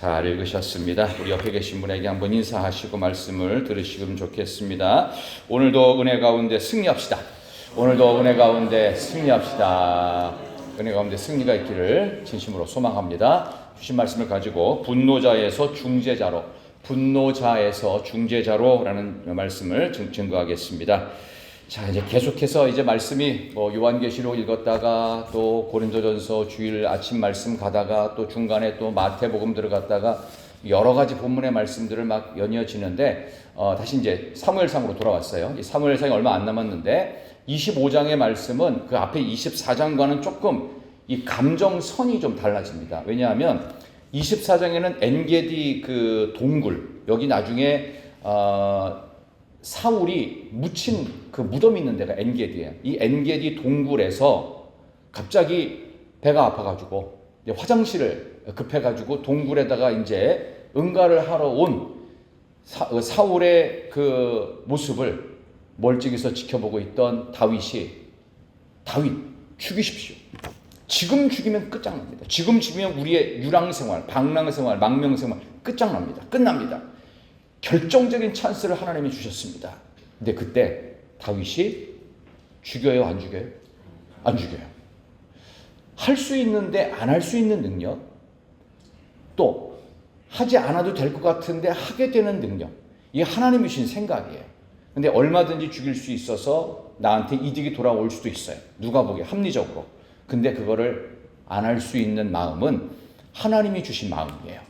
잘 읽으셨습니다. 우리 옆에 계신 분에게 한번 인사하시고 말씀을 들으시면 좋겠습니다. 오늘도 은혜 가운데 승리합시다. 오늘도 은혜 가운데 승리합시다. 은혜 가운데 승리가 있기를 진심으로 소망합니다. 주신 말씀을 가지고 분노자에서 중재자로라는 말씀을 증거하겠습니다. 자, 이제 계속해서 이제 말씀이 요한계시록 읽었다가 또 고린도전서 주일 아침 말씀 가다가 또 중간에 또 마태복음 들어갔다가 여러 가지 본문의 말씀들을 막 연이어지는데 다시 이제 사무엘상으로 돌아왔어요. 이 사무엘상이 얼마 안 남았는데 25장의 말씀은 그 앞에 24장과는 조금 이 감정선이 좀 달라집니다. 왜냐하면 24장에는 엔게디 그 동굴, 여기 나중에 사울이 묻힌 그 무덤이 있는 데가 엔게디예요. 이 엔게디 동굴에서 갑자기 배가 아파가지고 이제 화장실을 급해가지고 동굴에다가 이제 응가를 하러 온 사울의 그 모습을 멀찍이서 지켜보고 있던 다윗 죽이십시오. 지금 죽이면 끝장납니다. 지금 죽이면 우리의 유랑생활, 방랑생활, 망명생활 끝납니다. 결정적인 찬스를 하나님이 주셨습니다. 근데 그때 다윗이 죽여요, 안 죽여요? 안 죽여요. 할 수 있는데 안 할 수 있는 능력, 또 하지 않아도 될 것 같은데 하게 되는 능력, 이게 하나님이 주신 생각이에요. 근데 얼마든지 죽일 수 있어서 나한테 이득이 돌아올 수도 있어요. 누가 보기에 합리적으로. 근데 그거를 안 할 수 있는 마음은 하나님이 주신 마음이에요.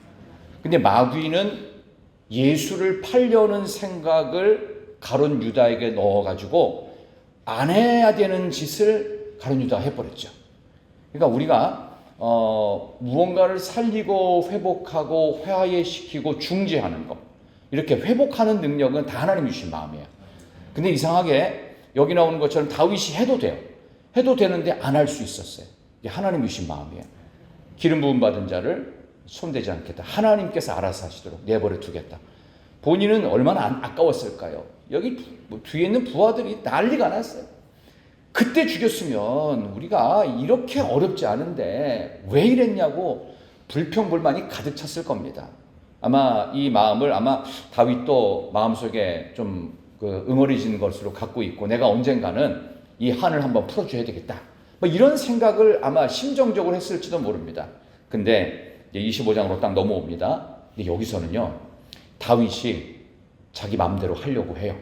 근데 마귀는 예수를 팔려는 생각을 가룟 유다에게 넣어가지고 안 해야 되는 짓을 가룟 유다가 해버렸죠. 그러니까 우리가 무언가를 살리고 회복하고 회화시키고 중재하는 것, 이렇게 회복하는 능력은 다 하나님이 주신 마음이에요. 근데 이상하게 여기 나오는 것처럼 다윗이 해도 돼요. 해도 되는데 안 할 수 있었어요. 이게 하나님이 주신 마음이에요. 기름 부음 받은 자를 손대지 않겠다. 하나님께서 알아서 하시도록 내버려 두겠다. 본인은 얼마나 아까웠을까요? 여기 뒤에 있는 부하들이 난리가 났어요. 그때 죽였으면 우리가 이렇게 어렵지 않은데 왜 이랬냐고 불평불만이 가득 찼을 겁니다. 아마 이 마음을 다윗도 마음속에 좀 응어리진 것으로 갖고 있고, 내가 언젠가는 이 한을 한번 풀어줘야 되겠다. 이런 생각을 아마 심정적으로 했을지도 모릅니다. 근데 25장으로 딱 넘어옵니다. 근데 여기서는요, 다윗이 자기 마음대로 하려고 해요.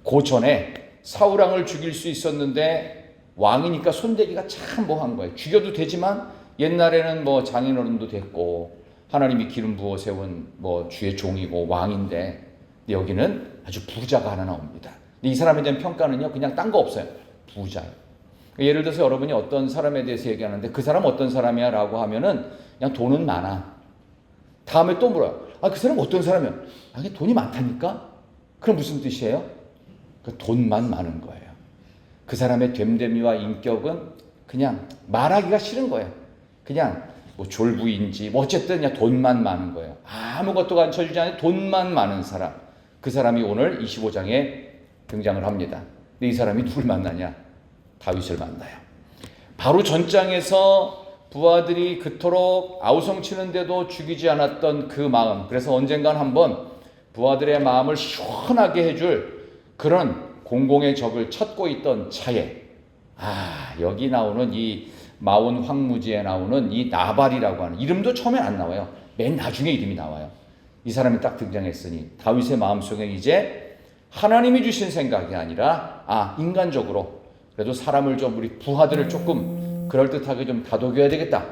그 전에 사울왕을 죽일 수 있었는데 왕이니까 손대기가 참 뭐한 거예요. 죽여도 되지만 옛날에는 장인어른도 됐고 하나님이 기름 부어 세운 주의 종이고 왕인데, 여기는 아주 부자가 하나 나옵니다. 근데 이 사람에 대한 평가는요, 그냥 딴 거 없어요. 부자예요. 예를 들어서 여러분이 어떤 사람에 대해서 얘기하는데 그 사람 어떤 사람이야 라고 하면은 그냥 돈은 많아. 다음에 또 물어요. 그 사람 어떤 사람이야? 돈이 많다니까? 그럼 무슨 뜻이에요? 돈만 많은 거예요. 그 사람의 됨됨이와 인격은 그냥 말하기가 싫은 거예요. 그냥 졸부인지 어쨌든 그냥 돈만 많은 거예요. 아무것도 갖춰주지 않는 돈만 많은 사람. 그 사람이 오늘 25장에 등장을 합니다. 근데 이 사람이 누굴 만나냐? 다윗을 만나요. 바로 전장에서 부하들이 그토록 아우성치는데도 죽이지 않았던 그 마음, 그래서 언젠간 한번 부하들의 마음을 시원하게 해줄 그런 공공의 적을 찾고 있던 차에 여기 나오는 이 마온 황무지에 나오는 이 나발이라고 하는 이름도 처음엔 안 나와요. 맨 나중에 이름이 나와요. 이 사람이 딱 등장했으니 다윗의 마음속에 이제 하나님이 주신 생각이 아니라 인간적으로 그래도 사람을 좀, 우리 부하들을 조금 그럴듯하게 좀 다독여야 되겠다,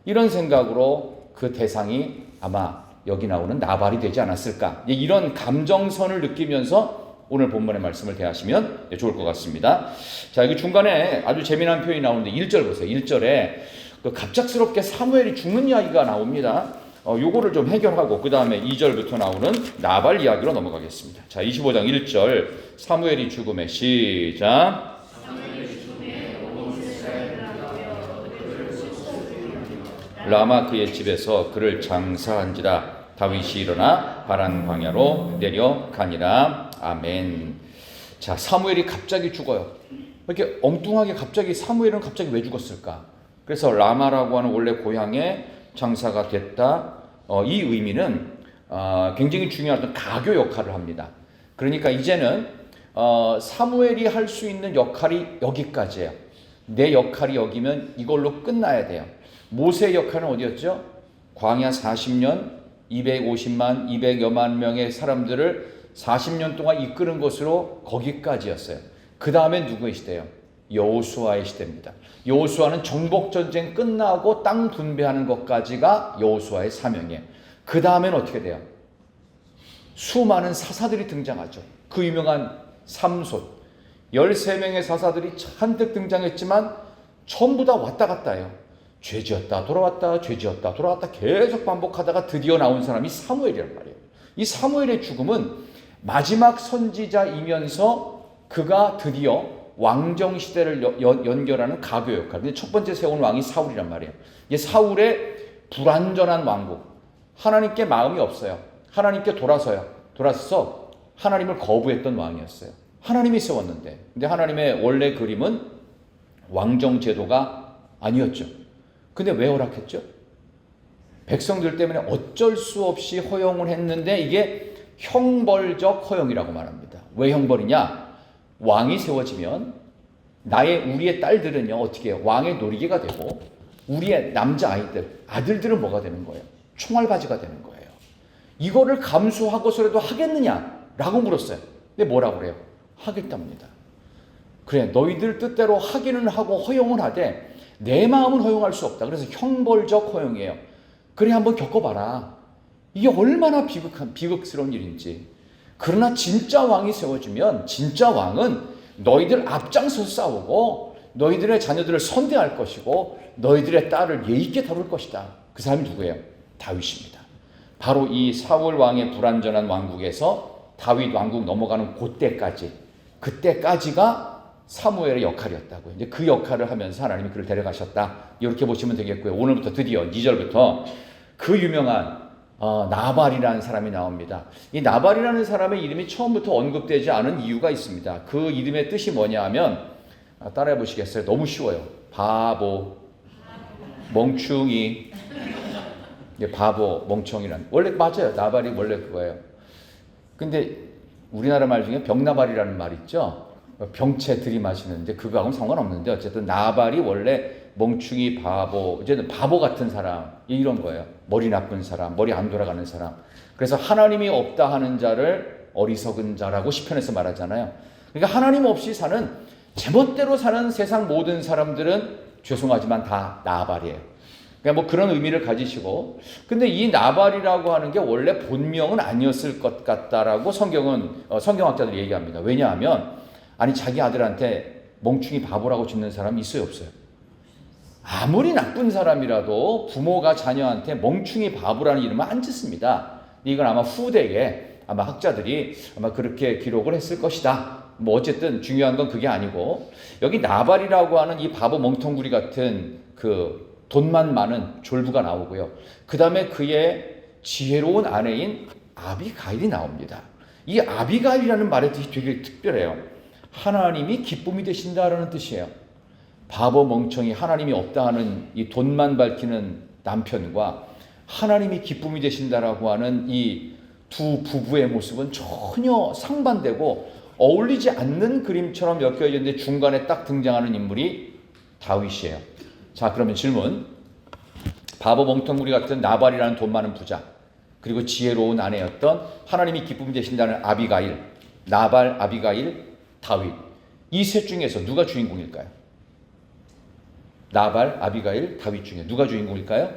이런 생각으로 그 대상이 아마 여기 나오는 나발이 되지 않았을까, 이런 감정선을 느끼면서 오늘 본문의 말씀을 대하시면 좋을 것 같습니다. 자, 여기 중간에 아주 재미난 표현이 나오는데 1절 보세요. 1절에 갑작스럽게 사무엘이 죽는 이야기가 나옵니다. 요거를 좀 해결하고 그 다음에 2절부터 나오는 나발 이야기로 넘어가겠습니다. 자, 25장 1절 사무엘이 죽음에 시작. 라마 그의 집에서 그를 장사한지라. 다윗이 일어나 바란 광야로 내려가니라. 아멘. 자, 사무엘이 갑자기 죽어요. 이렇게 엉뚱하게 갑자기 사무엘은 갑자기 왜 죽었을까? 그래서 라마라고 하는 원래 고향에 장사가 됐다. 이 의미는 굉장히 중요한 어떤 가교 역할을 합니다. 그러니까 이제는 사무엘이 할 수 있는 역할이 여기까지예요. 내 역할이 여기면 이걸로 끝나야 돼요. 모세의 역할은 어디였죠? 광야 40년 250만 200여만 명의 사람들을 40년 동안 이끄는 것으로 거기까지였어요. 그 다음에 누구의 시대예요? 여호수아의 시대입니다. 여호수아는 정복전쟁 끝나고 땅 분배하는 것까지가 여호수아의 사명이에요. 그 다음에는 어떻게 돼요? 수많은 사사들이 등장하죠. 그 유명한 삼손 13명의 사사들이 잔뜩 등장했지만 전부 다 왔다 갔다 해요. 죄지었다 돌아왔다 죄지었다 돌아왔다 계속 반복하다가 드디어 나온 사람이 사무엘이란 말이에요. 이 사무엘의 죽음은 마지막 선지자이면서 그가 드디어 왕정 시대를 연결하는 가교 역할. 근데 첫 번째 세운 왕이 사울이란 말이에요. 이 사울의 불완전한 왕국. 하나님께 마음이 없어요. 하나님께 돌아서서 하나님을 거부했던 왕이었어요. 하나님이 세웠는데. 근데 하나님의 원래 그림은 왕정 제도가 아니었죠. 근데 왜 허락했죠? 백성들 때문에 어쩔 수 없이 허용을 했는데 이게 형벌적 허용이라고 말합니다. 왜 형벌이냐? 왕이 세워지면 우리의 딸들은요 어떻게 해요? 왕의 놀이개가 되고 우리의 남자 아들들은 뭐가 되는 거예요? 총알바지가 되는 거예요. 이거를 감수하고서라도 하겠느냐라고 물었어요. 근데 뭐라고 그래요? 하겠답니다. 그래 너희들 뜻대로 하기는 하고 허용을 하되 내 마음은 허용할 수 없다. 그래서 형벌적 허용이에요. 그래 한번 겪어봐라. 이게 얼마나 비극스러운 일인지. 그러나 진짜 왕이 세워지면 진짜 왕은 너희들 앞장서서 싸우고 너희들의 자녀들을 선대할 것이고 너희들의 딸을 예의 있게 다룰 것이다. 그 사람이 누구예요? 다윗입니다. 바로 이 사울 왕의 불완전한 왕국에서 다윗 왕국 넘어가는 그때까지가 사무엘의 역할이었다고요. 이제 그 역할을 하면서 하나님이 그를 데려가셨다. 이렇게 보시면 되겠고요. 오늘부터 드디어 2절부터 그 유명한 나발이라는 사람이 나옵니다. 이 나발이라는 사람의 이름이 처음부터 언급되지 않은 이유가 있습니다. 그 이름의 뜻이 뭐냐 하면 따라해 보시겠어요? 너무 쉬워요. 바보, 멍충이. 바보, 멍청이란 원래 맞아요. 나발이 원래 그거예요. 근데 우리나라 말 중에 병나발이라는 말 있죠. 병채 들이마시는데 그거하고는 상관없는데 어쨌든 나발이 원래 멍충이, 바보, 어쨌든 바보 같은 사람 이런 거예요. 머리 나쁜 사람, 머리 안 돌아가는 사람. 그래서 하나님이 없다 하는 자를 어리석은 자라고 시편에서 말하잖아요. 그러니까 하나님 없이 사는 제멋대로 사는 세상 모든 사람들은 죄송하지만 다 나발이에요. 그러니까 뭐 그런 의미를 가지시고, 근데 이 나발이라고 하는 게 원래 본명은 아니었을 것 같다라고 성경학자들이 얘기합니다. 왜냐하면 아니 자기 아들한테 멍충이 바보라고 짓는 사람이 있어요, 없어요? 아무리 나쁜 사람이라도 부모가 자녀한테 멍충이 바보라는 이름은 안 짓습니다. 이건 아마 후대에 아마 학자들이 아마 그렇게 기록을 했을 것이다. 뭐 어쨌든 중요한 건 그게 아니고 여기 나발이라고 하는 이 바보 멍텅구리 같은 그 돈만 많은 졸부가 나오고요. 그 다음에 그의 지혜로운 아내인 아비가일이 나옵니다. 이 아비가일이라는 말의 뜻이 되게 특별해요. 하나님이 기쁨이 되신다라는 뜻이에요. 바보 멍청이 하나님이 없다 하는 이 돈만 밝히는 남편과 하나님이 기쁨이 되신다라고 하는 이 두 부부의 모습은 전혀 상반되고 어울리지 않는 그림처럼 엮여져 있는데 중간에 딱 등장하는 인물이 다윗이에요. 자, 그러면 질문. 바보 멍텅구리 같은 나발이라는 돈 많은 부자, 그리고 지혜로운 아내였던 하나님이 기쁨이 되신다는 아비가일, 나발, 아비가일, 다윗. 이 셋 중에서 누가 주인공일까요? 나발, 아비가일, 다윗 중에 누가 주인공일까요?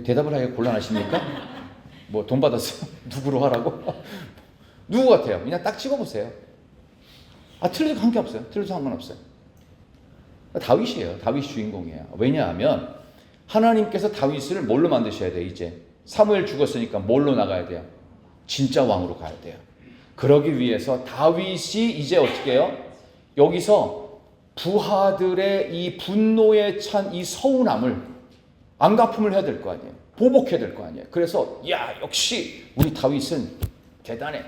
대답을 하기가 곤란하십니까? 뭐 돈 받았어? 누구로 하라고? 누구 같아요? 그냥 딱 찍어보세요. 틀려도 관계없어요. 틀려도 상관없어요. 다윗이에요. 다윗이 주인공이에요. 왜냐하면 하나님께서 다윗을 뭘로 만드셔야 돼요? 이제 사무엘 죽었으니까 뭘로 나가야 돼요? 진짜 왕으로 가야 돼요. 그러기 위해서 다윗이 이제 어떻게 해요? 여기서 부하들의 이 분노에 찬 이 서운함을 안갚음을 해야 될 거 아니에요. 보복해야 될 거 아니에요. 그래서 역시 우리 다윗은 대단해.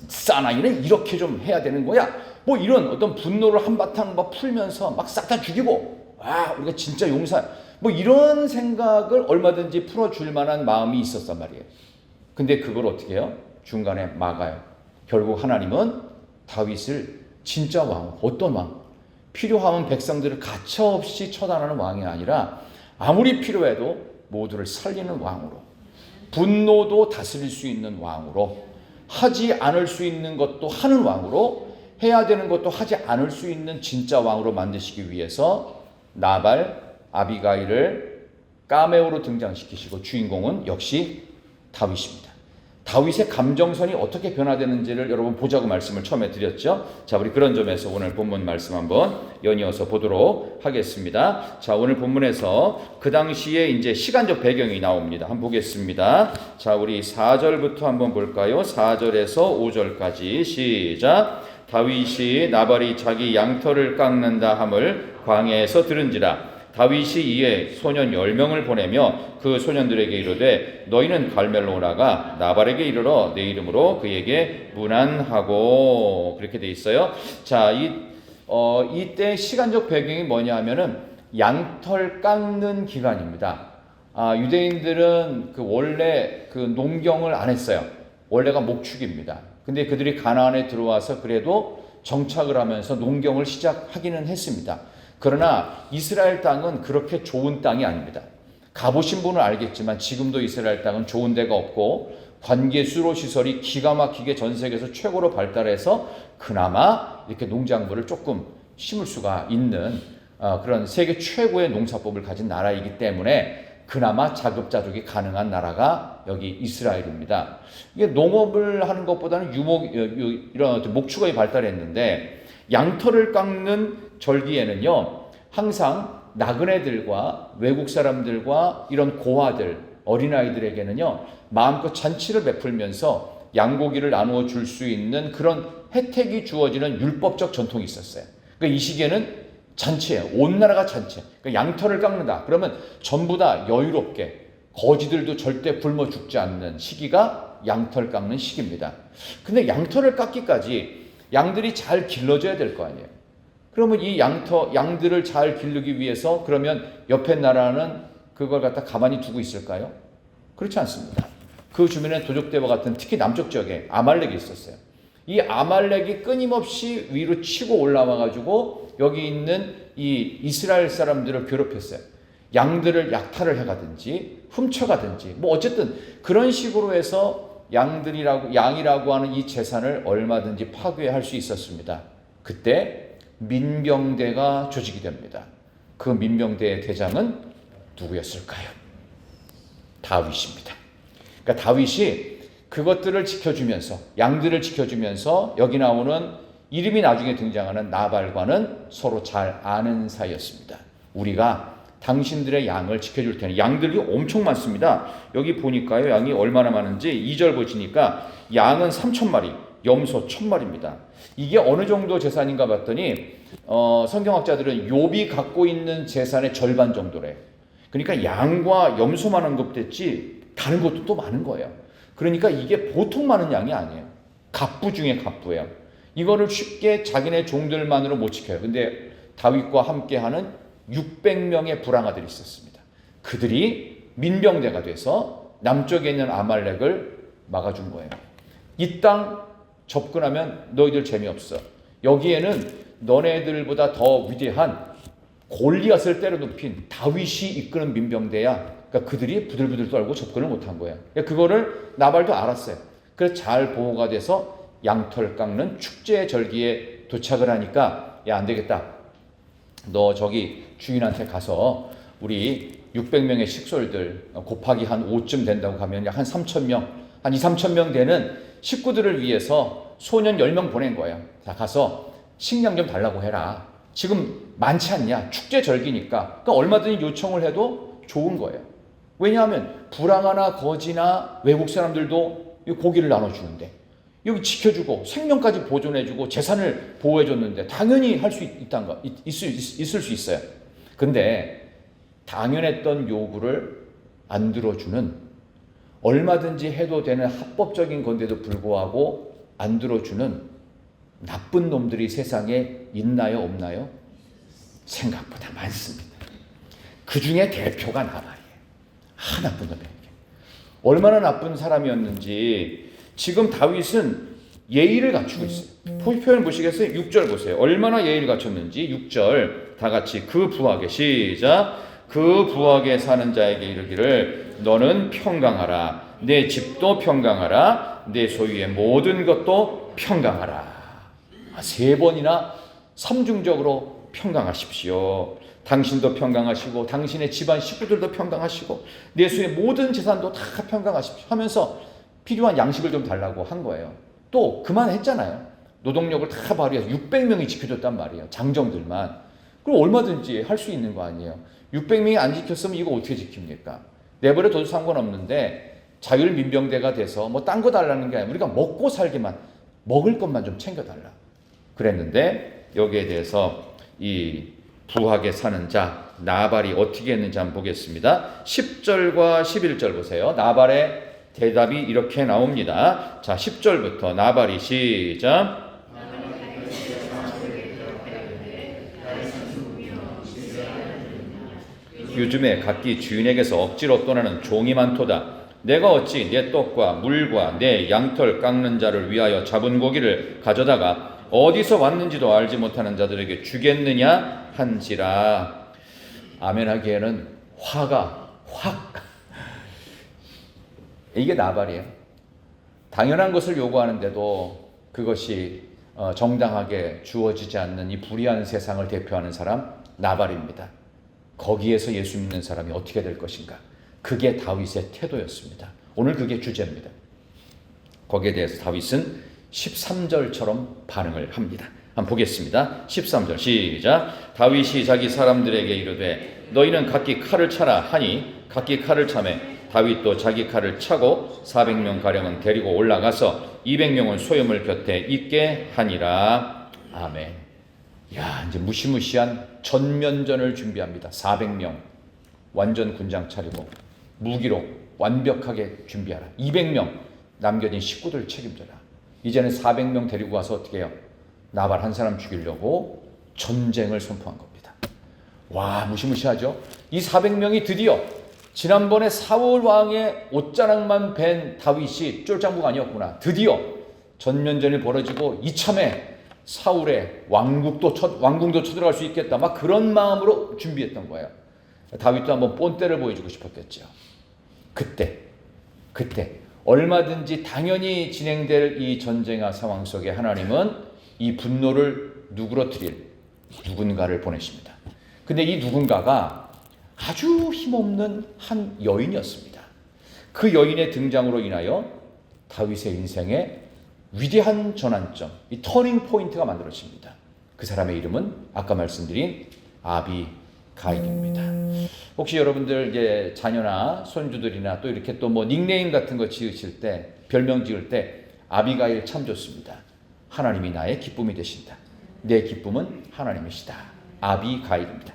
사나이는 이렇게 좀 해야 되는 거야. 뭐 이런 어떤 분노를 한바탕 막 풀면서 막 싹 다 죽이고 우리가 진짜 용사. 뭐 이런 생각을 얼마든지 풀어줄 만한 마음이 있었단 말이에요. 근데 그걸 어떻게 해요? 중간에 막아요. 결국 하나님은 다윗을 진짜 왕, 어떤 왕? 필요하면 백성들을 가차없이 처단하는 왕이 아니라 아무리 필요해도 모두를 살리는 왕으로, 분노도 다스릴 수 있는 왕으로, 하지 않을 수 있는 것도 하는 왕으로, 해야 되는 것도 하지 않을 수 있는 진짜 왕으로 만드시기 위해서 나발, 아비가일을 까메오로 등장시키시고 주인공은 역시 다윗입니다. 다윗의 감정선이 어떻게 변화되는지를 여러분 보자고 말씀을 처음에 드렸죠. 자, 우리 그런 점에서 오늘 본문 말씀 한번 연이어서 보도록 하겠습니다. 자, 오늘 본문에서 그 당시에 이제 시간적 배경이 나옵니다. 한번 보겠습니다. 자, 우리 4절부터 한번 볼까요? 4절에서 5절까지 시작. 다윗이 나발이 자기 양털을 깎는다 함을 광야에서 들은지라. 다윗이 이에 소년 10명을 보내며 그 소년들에게 이르되 너희는 갈멜로 오라가 나발에게 이르러 내 이름으로 그에게 문안하고, 그렇게 돼 있어요. 자, 이때 시간적 배경이 뭐냐 하면은 양털 깎는 기간입니다. 유대인들은 원래 농경을 안 했어요. 원래가 목축입니다. 근데 그들이 가나안에 들어와서 그래도 정착을 하면서 농경을 시작하기는 했습니다. 그러나 이스라엘 땅은 그렇게 좋은 땅이 아닙니다. 가보신 분은 알겠지만 지금도 이스라엘 땅은 좋은 데가 없고 관계 수로 시설이 기가 막히게 전 세계에서 최고로 발달해서 그나마 이렇게 농작물을 조금 심을 수가 있는 그런 세계 최고의 농사법을 가진 나라이기 때문에 그나마 자급자족이 가능한 나라가 여기 이스라엘입니다. 이게 농업을 하는 것보다는 이런 목축업이 발달했는데 양털을 깎는 절기에는요, 항상 나그네들과 외국 사람들과 이런 고아들, 어린아이들에게는요, 마음껏 잔치를 베풀면서 양고기를 나누어 줄 수 있는 그런 혜택이 주어지는 율법적 전통이 있었어요. 그러니까 이 시기에는 잔치예요. 온 나라가 잔치. 그러니까 양털을 깎는다. 그러면 전부 다 여유롭게, 거지들도 절대 굶어 죽지 않는 시기가 양털 깎는 시기입니다. 근데 양털을 깎기까지 양들이 잘 길러져야 될 거 아니에요. 그러면 이 양들을 잘 기르기 위해서 그러면 옆에 나라는 그걸 갖다 가만히 두고 있을까요? 그렇지 않습니다. 그 주변에 도적대와 같은 특히 남쪽 지역에 아말렉이 있었어요. 이 아말렉이 끊임없이 위로 치고 올라와가지고 여기 있는 이 이스라엘 사람들을 괴롭혔어요. 양들을 약탈을 해가든지 훔쳐가든지 뭐 어쨌든 그런 식으로 해서 양이라고 하는 이 재산을 얼마든지 파괴할 수 있었습니다. 그때 민병대가 조직이 됩니다. 그 민병대의 대장은 누구였을까요? 다윗입니다. 그러니까 다윗이 그것들을 지켜주면서, 양들을 지켜주면서 여기 나오는 이름이 나중에 등장하는 나발과는 서로 잘 아는 사이였습니다. 우리가 당신들의 양을 지켜줄 테니, 양들이 엄청 많습니다. 여기 보니까요, 양이 얼마나 많은지 2절 보시니까 양은 3,000마리, 염소 1,000마리입니다. 이게 어느 정도 재산인가 봤더니 성경학자들은 욥이 갖고 있는 재산의 절반 정도래. 그러니까 양과 염소만 언급됐지 다른 것도 또 많은 거예요. 그러니까 이게 보통 많은 양이 아니에요. 갑부 중에 갑부예요. 이거를 쉽게 자기네 종들만으로 못 지켜요. 근데 다윗과 함께하는 600명의 불황아들이 있었습니다. 그들이 민병대가 돼서 남쪽에 있는 아말렉을 막아준 거예요. 이 땅 접근하면 너희들 재미없어. 여기에는 너네들보다 더 위대한 골리앗을 때려눕힌 다윗이 이끄는 민병대야. 그러니까 그들이 부들부들 떨고 접근을 못한 거예요. 그러니까 그거를 나발도 알았어요. 그래서 잘 보호가 돼서 양털 깎는 축제 절기에 도착을 하니까 야, 안 되겠다. 너 저기 주인한테 가서 우리 600명의 식솔들 곱하기 한 5쯤 된다고 하면 약 한 3,000명, 한 2, 3,000명 되는 식구들을 위해서 소년 10명 보낸 거예요. 자, 가서 식량 좀 달라고 해라. 지금 많지 않냐? 축제 절기니까. 그러니까 얼마든지 요청을 해도 좋은 거예요. 왜냐하면 불황아나 거지나 외국 사람들도 고기를 나눠주는데 여기 지켜주고 생명까지 보존해주고 재산을 보호해줬는데 당연히 할 수 있을 수 있어요. 근데 당연했던 요구를 안 들어주는, 얼마든지 해도 되는 합법적인 건데도 불구하고 안 들어주는 나쁜 놈들이 세상에 있나요, 없나요? 생각보다 많습니다. 그 중에 대표가 나발이에요. 나쁜 놈이에요. 얼마나 나쁜 사람이었는지 지금 다윗은 예의를 갖추고 있어요. 표현 보시겠어요? 6절 보세요. 얼마나 예의를 갖췄는지 6절 다 같이 그 부하게 시작. 그 부하게 사는 자에게 이르기를 너는 평강하라. 내 집도 평강하라. 내 소유의 모든 것도 평강하라. 3번이나 삼중적으로 평강하십시오. 당신도 평강하시고 당신의 집안 식구들도 평강하시고 내 소유의 모든 재산도 다 평강하십시오 하면서 필요한 양식을 좀 달라고 한 거예요. 또 그만했잖아요. 노동력을 다 발휘해서 600명이 지켜줬단 말이에요. 장정들만. 그럼 얼마든지 할 수 있는 거 아니에요. 600명이 안 지켰으면 이거 어떻게 지킵니까? 내버려둬도 상관없는데 자율민병대가 돼서 뭐 딴 거 달라는 게 아니라 우리가 먹고 살기만, 먹을 것만 좀 챙겨달라 그랬는데, 여기에 대해서 이 부하게 사는 자 나발이 어떻게 했는지 한번 보겠습니다. 10절과 11절 보세요. 나발의 대답이 이렇게 나옵니다. 자, 10절부터 나발이 시작. 요즘에 각기 주인에게서 억지로 떠나는 종이 많도다. 내가 어찌 내 떡과 물과 내 양털 깎는 자를 위하여 잡은 고기를 가져다가 어디서 왔는지도 알지 못하는 자들에게 주겠느냐 한지라. 아멘하기에는 화가 확. 이게 나발이에요. 당연한 것을 요구하는데도 그것이 정당하게 주어지지 않는 이 불의한 세상을 대표하는 사람 나발입니다. 거기에서 예수 믿는 사람이 어떻게 될 것인가? 그게 다윗의 태도였습니다. 오늘 그게 주제입니다. 거기에 대해서 다윗은 13절처럼 반응을 합니다. 한번 보겠습니다. 13절 시작. 다윗이 자기 사람들에게 이르되 너희는 각기 칼을 차라 하니 각기 칼을 차매 다윗도 자기 칼을 차고 400명 가량은 데리고 올라가서 200명은 소염을 곁에 있게 하니라. 아멘. 야, 이제 무시무시한 전면전을 준비합니다. 400명 완전 군장 차리고 무기로 완벽하게 준비하라. 200명 남겨진 식구들 책임져라. 이제는 400명 데리고 와서 어떻게 해요? 나발 한 사람 죽이려고 전쟁을 선포한 겁니다. 와, 무시무시하죠? 이 400명이 드디어 지난번에 사울 왕의 옷자락만 벤 다윗이 쫄장부가 아니었구나. 드디어 전면전이 벌어지고 이참에 사울의 왕궁도 쳐들어갈 수 있겠다. 막 그런 마음으로 준비했던 거예요. 다윗도 한번 본때를 보여주고 싶었겠죠. 그때 얼마든지 당연히 진행될 이 전쟁의 상황 속에 하나님은 이 분노를 누그러뜨릴 누군가를 보내십니다. 근데 이 누군가가 아주 힘없는 한 여인이었습니다. 그 여인의 등장으로 인하여 다윗의 인생에 위대한 전환점, 이 터닝 포인트가 만들어집니다. 그 사람의 이름은 아까 말씀드린 아비가일입니다. 혹시 여러분들 이제 자녀나 손주들이나 또 이렇게 또 뭐 닉네임 같은 거 지으실 때, 별명 지을 때 아비가일 참 좋습니다. 하나님이 나의 기쁨이 되신다. 내 기쁨은 하나님이시다. 아비가일입니다.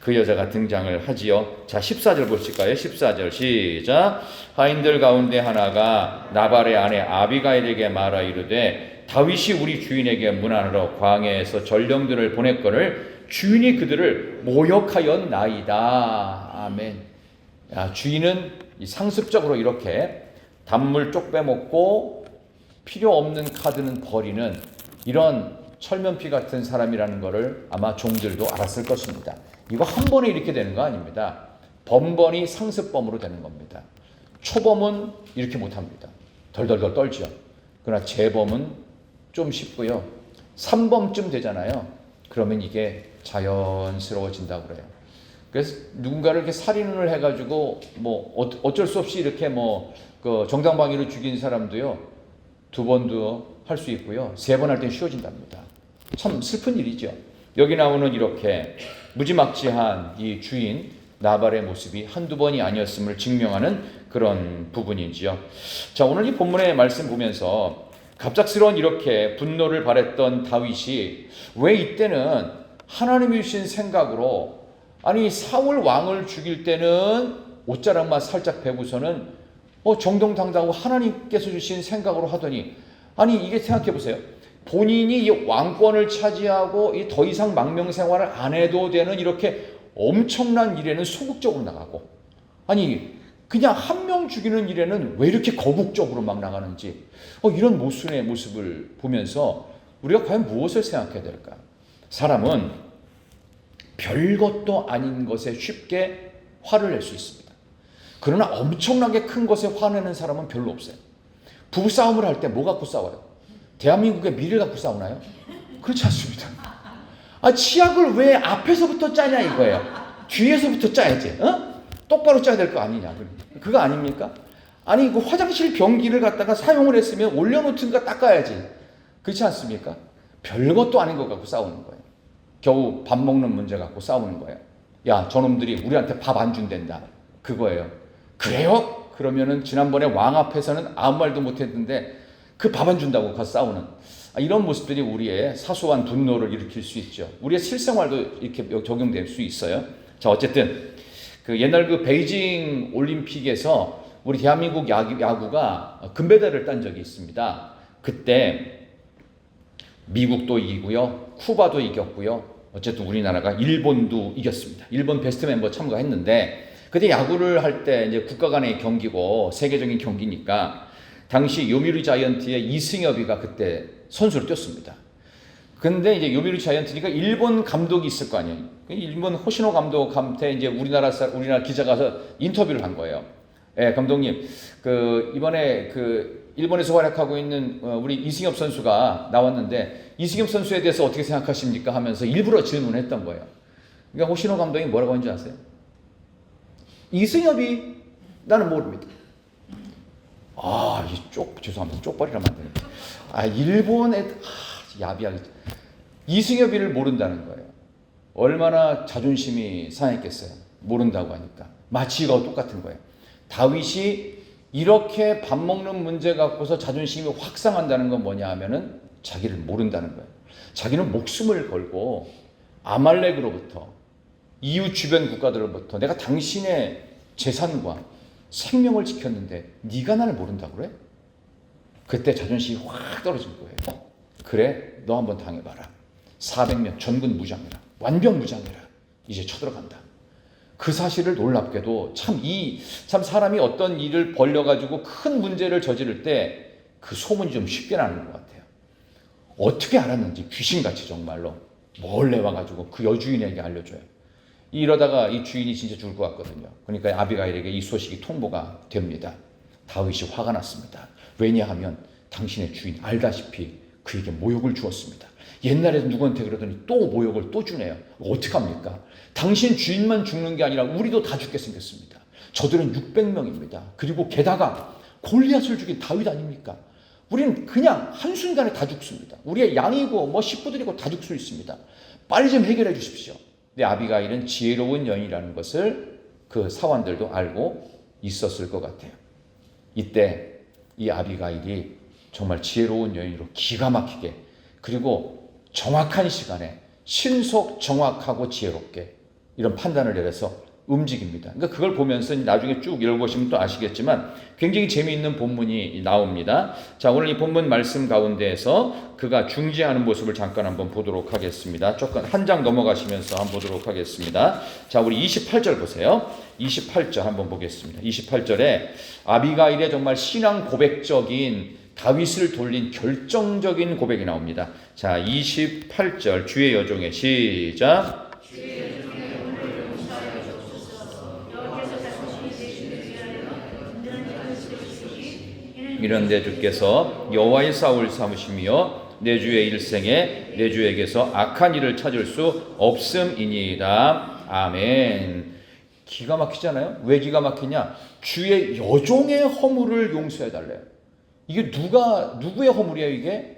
그 여자가 등장을 하지요. 자, 14절 보실까요? 14절 시작. 하인들 가운데 하나가 나발의 아내 아비가일에게 말하 이르되 다윗이 우리 주인에게 문안하러 광야에서 전령들을 보냈거늘 주인이 그들을 모욕하였나이다. 아멘. 야, 주인은 상습적으로 이렇게 단물 쪽 빼먹고 필요 없는 카드는 버리는 이런 철면피 같은 사람이라는 것을 아마 종들도 알았을 것입니다. 이거 한 번에 이렇게 되는 거 아닙니다. 번번이 상습범으로 되는 겁니다. 초범은 이렇게 못합니다. 덜덜덜 떨죠. 그러나 재범은 좀 쉽고요. 3범쯤 되잖아요. 그러면 이게 자연스러워진다고 그래요. 그래서 누군가를 이렇게 살인을 해가지고 뭐 어쩔 수 없이 이렇게 그 정당방위로 죽인 사람도요 2번도 할 수 있고요 3번 할 땐 쉬워진답니다. 참 슬픈 일이죠. 여기 나오는 이렇게 무지막지한 이 주인 나발의 모습이 한두 번이 아니었음을 증명하는 그런 부분이지요. 자, 오늘 이 본문의 말씀 보면서 갑작스러운 이렇게 분노를 발했던 다윗이 왜 이때는 하나님이 주신 생각으로, 아니 사울 왕을 죽일 때는 옷자락만 살짝 베고서는 정정당당하고 하나님께서 주신 생각으로 하더니, 아니 이게 생각해 보세요. 본인이 이 왕권을 차지하고 더 이상 망명 생활을 안 해도 되는 이렇게 엄청난 일에는 소극적으로 나가고, 아니 그냥 한 명 죽이는 일에는 왜 이렇게 거국적으로 막 나가는지, 이런 모순의 모습을 보면서 우리가 과연 무엇을 생각해야 될까? 사람은 별것도 아닌 것에 쉽게 화를 낼 수 있습니다. 그러나 엄청나게 큰 것에 화내는 사람은 별로 없어요. 부부싸움을 할 때 뭐 갖고 싸워요? 대한민국의 미래를 갖고 싸우나요? 그렇지 않습니다. 치약을 왜 앞에서부터 짜냐 이거예요. 뒤에서부터 짜야지. 똑바로 짜야 될 거 아니냐. 그거 아닙니까? 아니 그 화장실 변기를 갖다가 사용을 했으면 올려놓든가 닦아야지. 그렇지 않습니까? 별것도 아닌 것 갖고 싸우는 거예요. 겨우 밥 먹는 문제 갖고 싸우는 거예요. 야, 저놈들이 우리한테 밥 안 준댄다. 그거예요. 그래요? 그러면은 지난번에 왕 앞에서는 아무 말도 못했는데 그 밥 안 준다고 가서 싸우는, 이런 모습들이 우리의 사소한 분노를 일으킬 수 있죠. 우리의 실생활도 이렇게 적용될 수 있어요. 자, 어쨌든 그 옛날 그 베이징 올림픽에서 우리 대한민국 야구가 금메달을 딴 적이 있습니다. 그때 미국도 이기고요, 쿠바도 이겼고요, 어쨌든 우리나라가 일본도 이겼습니다. 일본 베스트 멤버 참가했는데, 그때 야구를 할 때 이제 국가 간의 경기고 세계적인 경기니까 당시 요미우리 자이언트의 이승엽이가 그때 선수로 뛰었습니다. 근데 이제 요미우리 자이언트니까 일본 감독이 있을 거 아니에요. 일본 호시노 감독한테 이제 우리나라 기자가 가서 인터뷰를 한 거예요. 예, 감독님, 이번에 일본에서 활약하고 있는 우리 이승엽 선수가 나왔는데 이승엽 선수에 대해서 어떻게 생각하십니까? 하면서 일부러 질문했던 거예요. 그러니까 호시노 감독이 뭐라고 한지 아세요? 이승엽이 나는 모릅니다. 죄송합니다. 쪽발이라면 안 되네. 일본에 야비하게 이승엽이를 모른다는 거예요. 얼마나 자존심이 상했겠어요. 모른다고 하니까. 마치 이거 똑같은 거예요. 다윗이 이렇게 밥 먹는 문제 갖고서 자존심이 확 상한다는 건 뭐냐 하면은 자기를 모른다는 거예요. 자기는 목숨을 걸고 아말렉으로부터, 이웃 주변 국가들로부터 내가 당신의 재산과 생명을 지켰는데 네가 나를 모른다고 그래? 그때 자존심이 확 떨어진 거예요. 그래, 너 한번 당해봐라. 400명 전군 무장해라. 완병 무장해라. 이제 쳐들어간다. 그 사실을 놀랍게도 참 사람이 어떤 일을 벌려가지고 큰 문제를 저지를 때 그 소문이 좀 쉽게 나는 것 같아요. 어떻게 알았는지 귀신같이 정말로 몰래 와가지고 그 여주인에게 알려줘요. 이러다가 이 주인이 진짜 죽을 것 같거든요. 그러니까 아비가일에게 이 소식이 통보가 됩니다. 다윗이 화가 났습니다. 왜냐하면 당신의 주인 알다시피 그에게 모욕을 주었습니다. 옛날에 누구한테 그러더니 또 모욕을 또 주네요. 어떡합니까? 당신 주인만 죽는 게 아니라 우리도 다 죽게 생겼습니다. 저들은 600명입니다. 그리고 게다가 골리앗을 죽인 다윗 아닙니까? 우리는 그냥 한순간에 다 죽습니다. 우리의 양이고 식구들이고 다 죽을 수 있습니다. 빨리 좀 해결해 주십시오. 근데 아비가일은 지혜로운 여인이라는 것을 그 사원들도 알고 있었을 것 같아요. 이때 이 아비가일이 정말 지혜로운 여인으로 기가 막히게, 그리고 정확한 시간에 신속 정확하고 지혜롭게 이런 판단을 내려서 움직입니다. 그러니까 그걸 보면서 나중에 쭉 읽어보시면 또 아시겠지만 굉장히 재미있는 본문이 나옵니다. 자, 오늘 이 본문 말씀 가운데에서 그가 중지하는 모습을 잠깐 한번 보도록 하겠습니다. 조금 한 장 넘어가시면서 한번 보도록 하겠습니다. 자, 우리 28절 보세요. 28절 한번 보겠습니다. 28절에 아비가일의 정말 신앙 고백적인, 다윗을 돌린 결정적인 고백이 나옵니다. 자, 28절 주의 여종의 시작. 이런데 주께서 여호와의 싸울 삼으시며 내 주의 일생에 내 주에게서 악한 일을 찾을 수 없음이니이다. 아멘. 기가 막히잖아요. 왜 기가 막히냐? 주의 여종의 허물을 용서해 달래요. 이게 누구의 허물이에요? 이게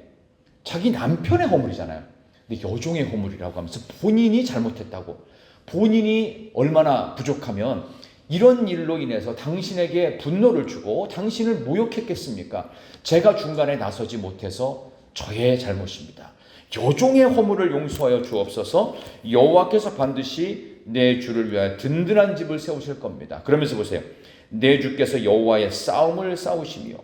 자기 남편의 허물이잖아요. 근데 여종의 허물이라고 하면서 본인이 잘못했다고, 본인이 얼마나 부족하면 이런 일로 인해서 당신에게 분노를 주고 당신을 모욕했겠습니까? 제가 중간에 나서지 못해서 저의 잘못입니다. 여종의 허물을 용서하여 주옵소서. 여호와께서 반드시 내 주를 위하여 든든한 집을 세우실 겁니다. 그러면서 보세요. 내 주께서 여호와의 싸움을 싸우시며.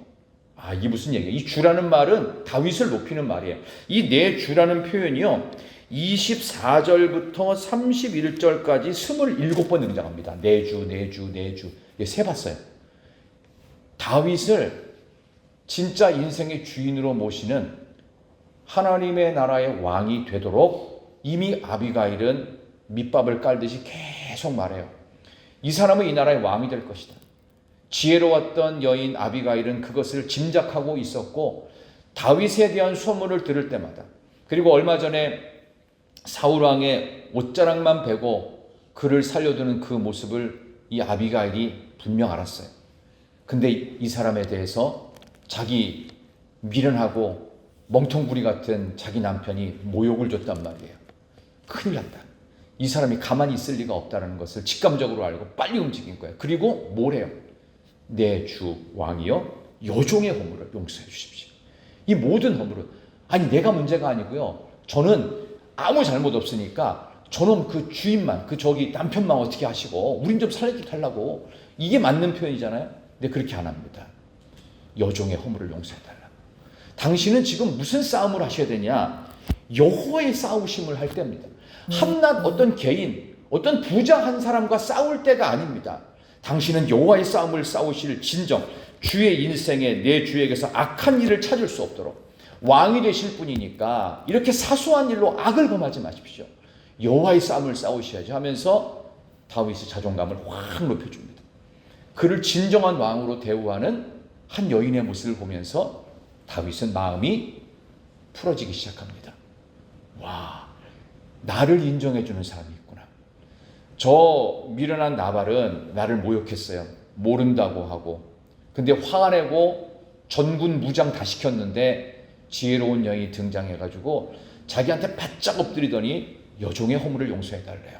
이게 무슨 얘기예요? 이 주라는 말은 다윗을 높이는 말이에요. 이 내 주라는 표현이요, 24절부터 31절까지 27번 등장합니다. 내주. 예, 세봤어요. 다윗을 진짜 인생의 주인으로 모시는 하나님의 나라의 왕이 되도록 이미 아비가일은 밑밥을 깔듯이 계속 말해요. 이 사람은 이 나라의 왕이 될 것이다. 지혜로웠던 여인 아비가일은 그것을 짐작하고 있었고 다윗에 대한 소문을 들을 때마다, 그리고 얼마 전에 사울왕의 옷자락만 베고 그를 살려두는 그 모습을 이 아비가일이 분명 알았어요. 근데 이 사람에 대해서 자기 미련하고 멍텅구리 같은 자기 남편이 모욕을 줬단 말이에요. 큰일 났다. 이 사람이 가만히 있을 리가 없다는 것을 직감적으로 알고 빨리 움직인 거예요. 그리고 뭐래요? 내 주 왕이여 여종의 허물을 용서해 주십시오. 이 모든 허물은, 아니 내가 문제가 아니고요, 저는 아무 잘못 없으니까 저놈 그 주인만, 그 저기 남편만 어떻게 하시고 우린 좀 살리게 달라고, 이게 맞는 표현이잖아요. 근데 그렇게 안 합니다. 여종의 허물을 용서해 달라고. 당신은 지금 무슨 싸움을 하셔야 되냐? 여호와의 싸우심을 할 때입니다. 한낱 어떤 개인, 어떤 부자 한 사람과 싸울 때가 아닙니다. 당신은 여호와의 싸움을 싸우실 진정, 주의 인생에 내 주에게서 악한 일을 찾을 수 없도록 왕이 되실 분이니까 이렇게 사소한 일로 악을 범하지 마십시오. 여호와의 싸움을 싸우셔야죠 하면서 다윗의 자존감을 확 높여줍니다. 그를 진정한 왕으로 대우하는 한 여인의 모습을 보면서 다윗은 마음이 풀어지기 시작합니다. 와, 나를 인정해주는 사람이 있구나. 저 미련한 나발은 나를 모욕했어요. 모른다고 하고. 근데 화가 내고 전군 무장 다 시켰는데 지혜로운 여인이 등장해가지고 자기한테 바짝 엎드리더니 여종의 허물을 용서해달래요.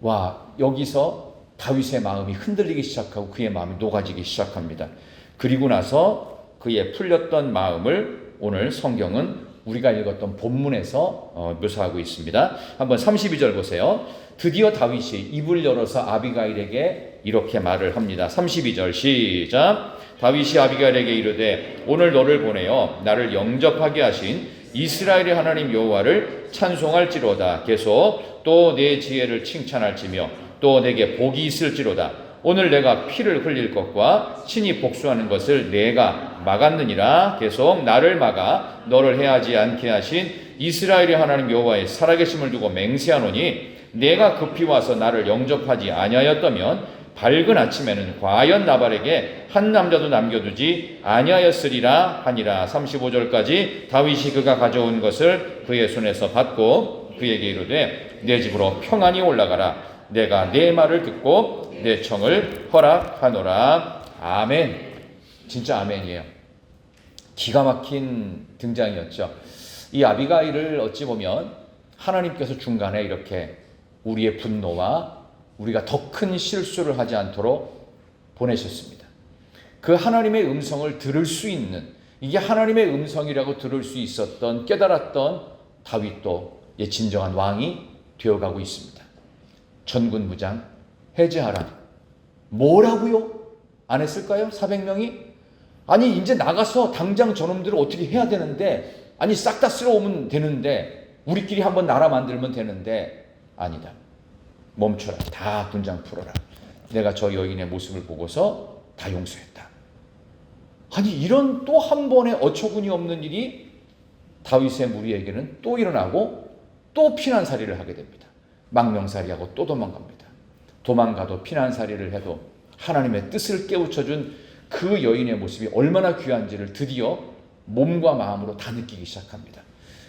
와, 여기서 다윗의 마음이 흔들리기 시작하고 그의 마음이 녹아지기 시작합니다. 그리고 나서 그의 풀렸던 마음을 오늘 성경은 우리가 읽었던 본문에서 묘사하고 있습니다. 한번 32절 보세요. 드디어 다윗이 입을 열어서 아비가일에게 이렇게 말을 합니다. 32절 시작. 다윗이 아비가일에게 이르되 오늘 너를 보내어 나를 영접하게 하신 이스라엘의 하나님 여호와를 찬송할지로다. 계속 또 내 지혜를 칭찬할지며 또 내게 복이 있을지로다. 오늘 내가 피를 흘릴 것과 친히 복수하는 것을 내가 막았느니라. 계속 나를 막아 너를 해하지 않게 하신 이스라엘의 하나님 여호와의 살아계심을 두고 맹세하노니 내가 급히 와서 나를 영접하지 아니하였다면 밝은 아침에는 과연 나발에게 한 남자도 남겨두지 아니하였으리라 하니라. 35절까지 다윗이 그가 가져온 것을 그의 손에서 받고 그에게 이르되 내 집으로 평안히 올라가라. 내가 내 말을 듣고 내 청을 허락하노라. 아멘. 진짜 아멘이에요. 기가 막힌 등장이었죠. 이 아비가일을 어찌 보면 하나님께서 중간에 이렇게 우리의 분노와 우리가 더 큰 실수를 하지 않도록 보내셨습니다. 그 하나님의 음성을 들을 수 있는, 이게 하나님의 음성이라고 들을 수 있었던, 깨달았던 다윗도 진정한 왕이 되어가고 있습니다. 전군무장 해제하라. 뭐라고요? 안 했을까요? 400명이? 아니 이제 나가서 당장 저놈들을 어떻게 해야 되는데, 아니 싹 다 쓸어오면 되는데, 우리끼리 한번 나라 만들면 되는데, 아니다. 멈춰라. 다 분장 풀어라. 내가 저 여인의 모습을 보고서 다 용서했다. 아니 이런 또 한 번의 어처구니 없는 일이 다윗의 무리에게는 또 일어나고 또 피난살이를 하게 됩니다. 망명살이하고 또 도망갑니다. 도망가도 피난살이를 해도 하나님의 뜻을 깨우쳐준 그 여인의 모습이 얼마나 귀한지를 드디어 몸과 마음으로 다 느끼기 시작합니다.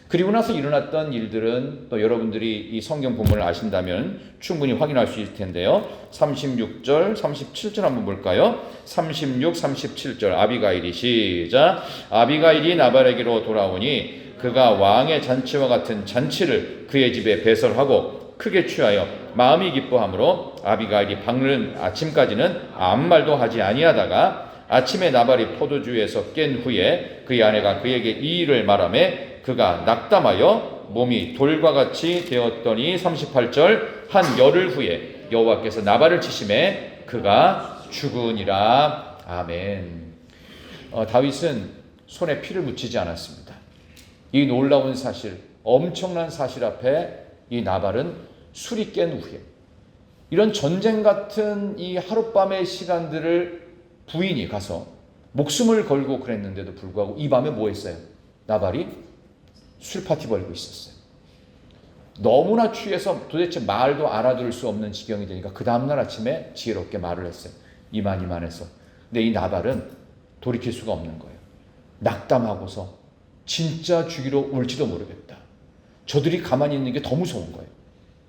그리고 나서 일어났던 일들은 또 여러분들이 이 성경 본문을 아신다면 충분히 확인할 수 있을 텐데요. 36절, 37절 한번 볼까요? 36, 37절 아비가일이 시작. 아비가일이 나발에게로 돌아오니 그가 왕의 잔치와 같은 잔치를 그의 집에 배설하고 크게 취하여 마음이 기뻐하므로 아비가일이 밝는 아침까지는 아무 말도 하지 아니하다가 아침에 나발이 포도주에서 깬 후에 그의 아내가 그에게 이 일을 말하매 그가 낙담하여 몸이 돌과 같이 되었더니 38절 한 열흘 후에 여호와께서 나발을 치심에 그가 죽으니라. 아멘. 다윗은 손에 피를 묻히지 않았습니다. 이 놀라운 사실, 엄청난 사실 앞에 이 나발은 술이 깬 후에 이런 전쟁 같은 이 하룻밤의 시간들을 부인이 가서 목숨을 걸고 그랬는데도 불구하고 이 밤에 뭐 했어요? 나발이 술 파티 벌이고 있었어요. 너무나 취해서 도대체 말도 알아들을 수 없는 지경이 되니까 그 다음날 아침에 지혜롭게 말을 했어요. 이만해서. 근데 이 나발은 돌이킬 수가 없는 거예요. 낙담하고서 진짜 죽이러 올지도 모르겠다. 저들이 가만히 있는 게 더 무서운 거예요.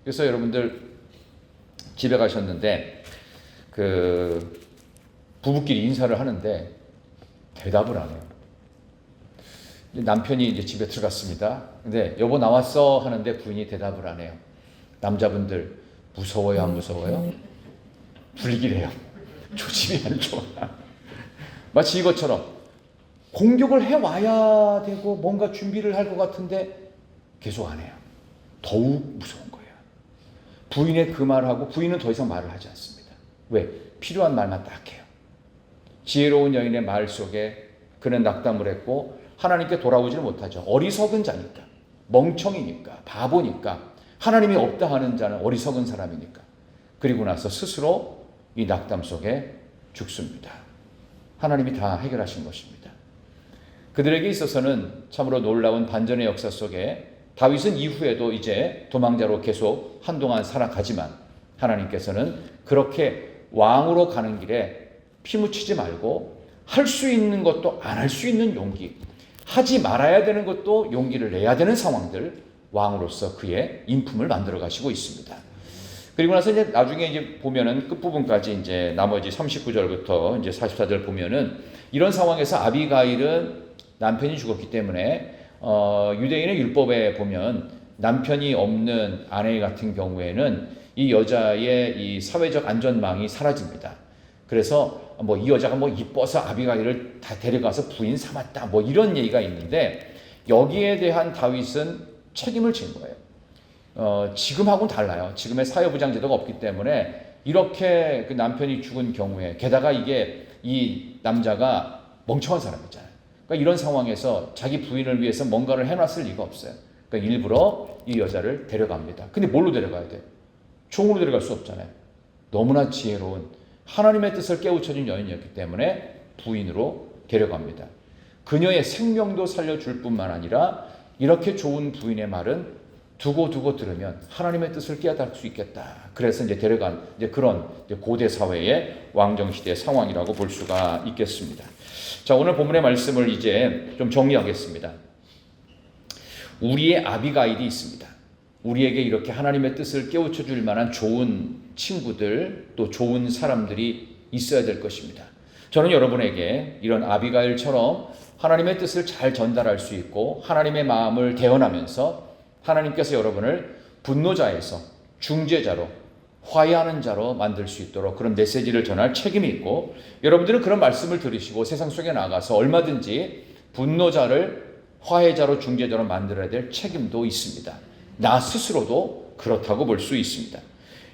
그래서 여러분들 집에 가셨는데 그 부부끼리 인사를 하는데 대답을 안 해요. 남편이 이제 집에 들어갔습니다. 근데 여보 나왔어 하는데 부인이 대답을 안 해요. 남자분들 무서워요 안 무서워요? 불길해요. 조짐이 안 좋아. 마치 이것처럼 공격을 해와야 되고 뭔가 준비를 할 것 같은데 계속 안 해요. 더욱 무서운 거예요. 부인의 그 말하고 부인은 더 이상 말을 하지 않습니다. 왜? 필요한 말만 딱 해요. 지혜로운 여인의 말 속에 그는 낙담을 했고 하나님께 돌아오지를 못하죠. 어리석은 자니까, 멍청이니까, 바보니까, 하나님이 없다 하는 자는 어리석은 사람이니까. 그리고 나서 스스로 이 낙담 속에 죽습니다. 하나님이 다 해결하신 것입니다. 그들에게 있어서는 참으로 놀라운 반전의 역사 속에 다윗은 이후에도 이제 도망자로 계속 한동안 살아가지만 하나님께서는 그렇게 왕으로 가는 길에 피묻히지 말고 할 수 있는 것도 안 할 수 있는 용기, 하지 말아야 되는 것도 용기를 내야 되는 상황들, 왕으로서 그의 인품을 만들어 가시고 있습니다. 그리고 나서 이제 나중에 이제 보면은 끝부분까지 이제 나머지 39절부터 이제 44절 보면은 이런 상황에서 아비가일은 남편이 죽었기 때문에 유대인의 율법에 보면 남편이 없는 아내 같은 경우에는 이 여자의 이 사회적 안전망이 사라집니다. 그래서 뭐 이 여자가 뭐 이뻐서 아비가일을 다 데려가서 부인 삼았다 뭐 이런 얘기가 있는데 여기에 대한 다윗은 책임을 진 거예요. 지금하고는 달라요. 지금의 사회부장 제도가 없기 때문에 이렇게 그 남편이 죽은 경우에 게다가 이게 이 남자가 멍청한 사람이잖아요. 그러니까 이런 상황에서 자기 부인을 위해서 뭔가를 해놨을 리가 없어요. 그러니까 일부러 이 여자를 데려갑니다. 근데 뭘로 데려가야 돼요? 총으로 데려갈 수 없잖아요. 너무나 지혜로운 하나님의 뜻을 깨우쳐준 여인이었기 때문에 부인으로 데려갑니다. 그녀의 생명도 살려줄 뿐만 아니라 이렇게 좋은 부인의 말은 두고 들으면 하나님의 뜻을 깨달을 수 있겠다. 그래서 이제 데려간 이제 그런 고대 사회의 왕정시대의 상황이라고 볼 수가 있겠습니다. 자, 오늘 본문의 말씀을 이제 좀 정리하겠습니다. 우리의 아비가일이 있습니다. 우리에게 이렇게 하나님의 뜻을 깨우쳐 줄 만한 좋은 친구들, 또 좋은 사람들이 있어야 될 것입니다. 저는 여러분에게 이런 아비가일처럼 하나님의 뜻을 잘 전달할 수 있고 하나님의 마음을 대언하면서 하나님께서 여러분을 분노자에서 중재자로, 화해하는 자로 만들 수 있도록 그런 메시지를 전할 책임이 있고, 여러분들은 그런 말씀을 들으시고 세상 속에 나가서 얼마든지 분노자를 화해자로, 중재자로 만들어야 될 책임도 있습니다. 나 스스로도 그렇다고 볼 수 있습니다.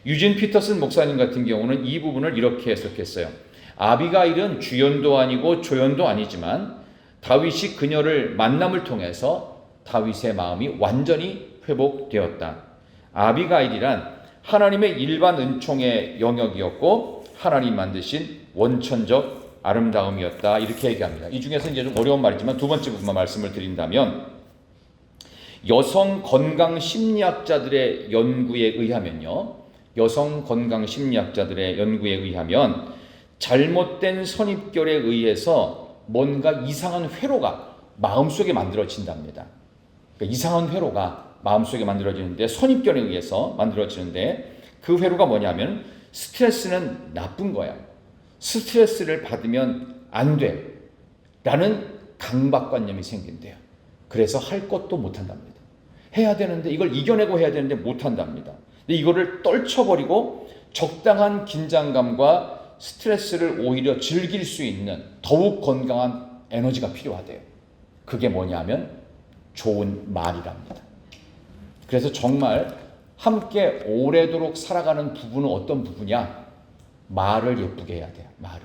유진 피터슨 목사님 같은 경우는 이 부분을 이렇게 해석했어요. 아비가일은 주연도 아니고 조연도 아니지만 다윗이 그녀를 만남을 통해서 다윗의 마음이 완전히 회복되었다. 아비가일이란 하나님의 일반 은총의 영역이었고 하나님 만드신 원천적 아름다움이었다. 이렇게 얘기합니다. 이 중에서 이제 좀 어려운 말이지만 두 번째 부분만 말씀을 드린다면, 여성 건강 심리학자들의 연구에 의하면요, 여성 건강 심리학자들의 연구에 의하면 잘못된 선입견에 의해서 뭔가 이상한 회로가 마음속에 만들어진답니다. 그러니까 이상한 회로가 마음속에 만들어지는데, 선입견에 의해서 만들어지는데, 그 회로가 뭐냐면 스트레스는 나쁜 거야. 스트레스를 받으면 안 돼 라는 강박관념이 생긴대요. 그래서 할 것도 못한답니다. 해야 되는데, 이걸 이겨내고 해야 되는데 못한답니다. 근데 이거를 떨쳐버리고 적당한 긴장감과 스트레스를 오히려 즐길 수 있는 더욱 건강한 에너지가 필요하대요. 그게 뭐냐면 좋은 말이랍니다. 그래서 정말 함께 오래도록 살아가는 부부는 어떤 부부냐? 말을 예쁘게 해야 돼요. 말을.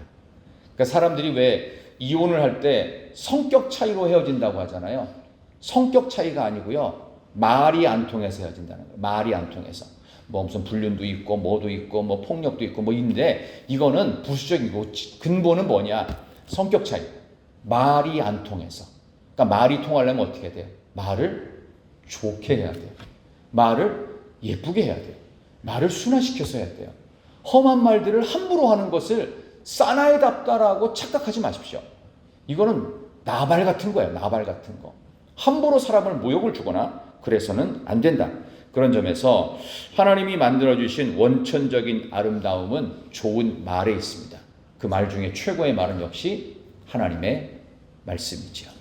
그러니까 사람들이 왜 이혼을 할 때 성격 차이로 헤어진다고 하잖아요. 성격 차이가 아니고요, 말이 안 통해서 헤어진다는 거예요. 말이 안 통해서. 뭐 무슨 불륜도 있고 뭐도 있고 뭐 폭력도 있고 뭐 있는데 이거는 부수적이고 근본은 뭐냐? 성격 차이. 말이 안 통해서. 그러니까 말이 통하려면 어떻게 돼요? 말을 좋게 해야 돼요. 말을 예쁘게 해야 돼요. 말을 순화시켜서 해야 돼요. 험한 말들을 함부로 하는 것을 사나이답다라고 착각하지 마십시오. 이거는 나발 같은 거예요. 나발 같은 거. 함부로 사람을 모욕을 주거나 그래서는 안 된다. 그런 점에서 하나님이 만들어주신 원천적인 아름다움은 좋은 말에 있습니다. 그 말 중에 최고의 말은 역시 하나님의 말씀이지요.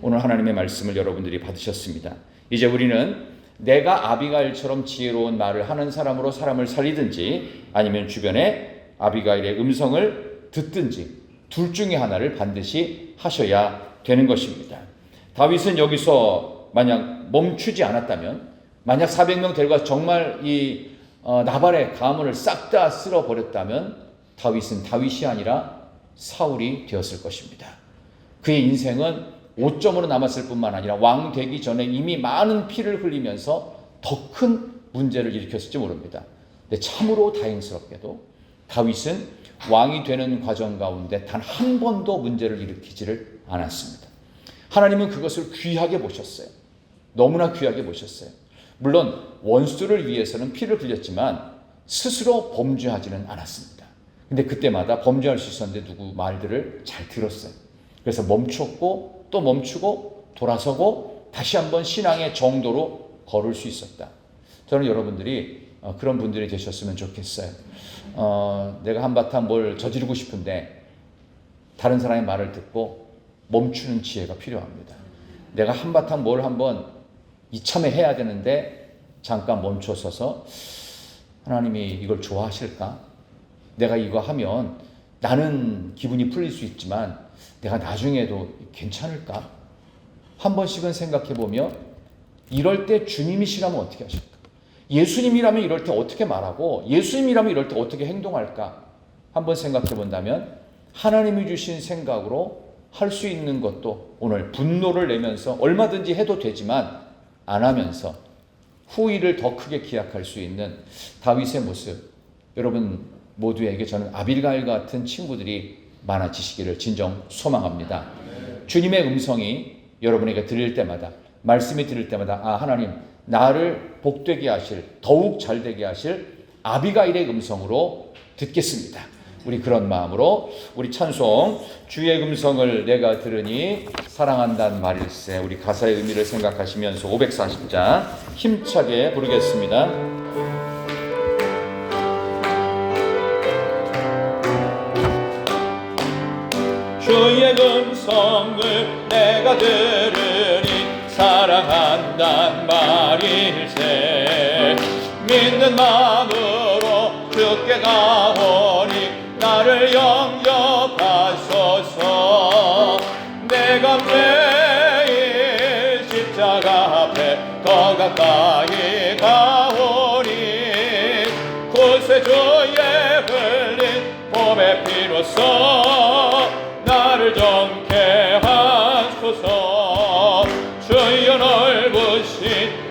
오늘 하나님의 말씀을 여러분들이 받으셨습니다. 이제 우리는 내가 아비가일처럼 지혜로운 말을 하는 사람으로 사람을 살리든지 아니면 주변에 아비가일의 음성을 듣든지 둘 중에 하나를 반드시 하셔야 되는 것입니다. 다윗은 여기서 만약 멈추지 않았다면, 만약 400명 데려가서 정말 이 나발의 가문을 싹 다 쓸어버렸다면 다윗은 다윗이 아니라 사울이 되었을 것입니다. 그의 인생은 오점으로 남았을 뿐만 아니라 왕 되기 전에 이미 많은 피를 흘리면서 더 큰 문제를 일으켰을지 모릅니다. 근데 참으로 다행스럽게도 다윗은 왕이 되는 과정 가운데 단 한 번도 문제를 일으키지를 않았습니다. 하나님은 그것을 귀하게 보셨어요. 너무나 귀하게 보셨어요. 물론 원수를 위해서는 피를 흘렸지만 스스로 범죄하지는 않았습니다. 근데 그때마다 범죄할 수 있었는데 누구 말들을 잘 들었어요. 그래서 멈췄고 또 멈추고 돌아서고 다시 한번 신앙의 정도로 걸을 수 있었다. 저는 여러분들이 그런 분들이 되셨으면 좋겠어요. 내가 한바탕 뭘 저지르고 싶은데 다른 사람의 말을 듣고 멈추는 지혜가 필요합니다. 내가 한바탕 뭘 한번 이참에 해야 되는데 잠깐 멈춰서서 하나님이 이걸 좋아하실까? 내가 이거 하면 나는 기분이 풀릴 수 있지만 내가 나중에도 괜찮을까? 한 번씩은 생각해 보며 이럴 때 주님이시라면 어떻게 하실까? 예수님이라면 이럴 때 어떻게 말하고 예수님이라면 이럴 때 어떻게 행동할까? 한번 생각해 본다면 하나님이 주신 생각으로 할 수 있는 것도 오늘 분노를 내면서 얼마든지 해도 되지만 안 하면서 후일을 더 크게 기약할 수 있는 다윗의 모습, 여러분 모두에게 저는 아빌가일 같은 친구들이 많아지시기를 진정 소망합니다. 주님의 음성이 여러분에게 들릴 때마다, 말씀이 들릴 때마다 하나님 나를 복되게 하실, 더욱 잘되게 하실 아비가일의 음성으로 듣겠습니다. 우리 그런 마음으로 우리 찬송 주의 음성을 내가 들으니 사랑한다는 말일세, 우리 가사의 의미를 생각하시면서 540장 힘차게 부르겠습니다. 주의 음성을 내가 들으니 사랑한단 말일세, 믿는 마음으로 주께 가오니 나를 영접하소서. 내가 매일 십자가 앞에 더 가까이 가오니 구세주의 흘린 몸의 피로써 나를 정케 하소서. 주여 넓으신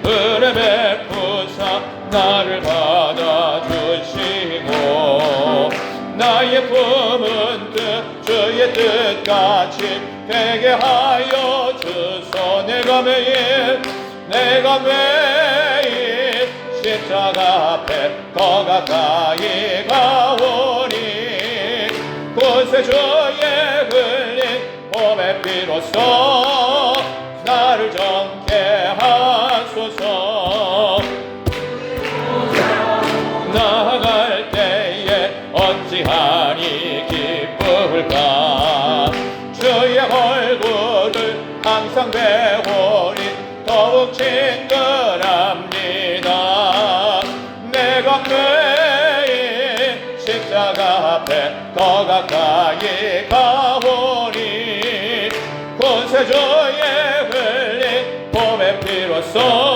은혜 베푸사 나를 받아주시고 나의 품은 뜻 주의 뜻같이 되게 하여 주소. 내가 매일 십자가 앞에 더 가까이 가오니 구세주의 흘린 몸의 피로써 나를 정케 하소서. 나아갈 때에 어찌하니 기쁠까? 주의 얼굴을 항상 배우니 더욱 친근합니다. 내가 매일 십자가 앞에 더 가까이 가오니 구세주의 흘린 몸의 피로써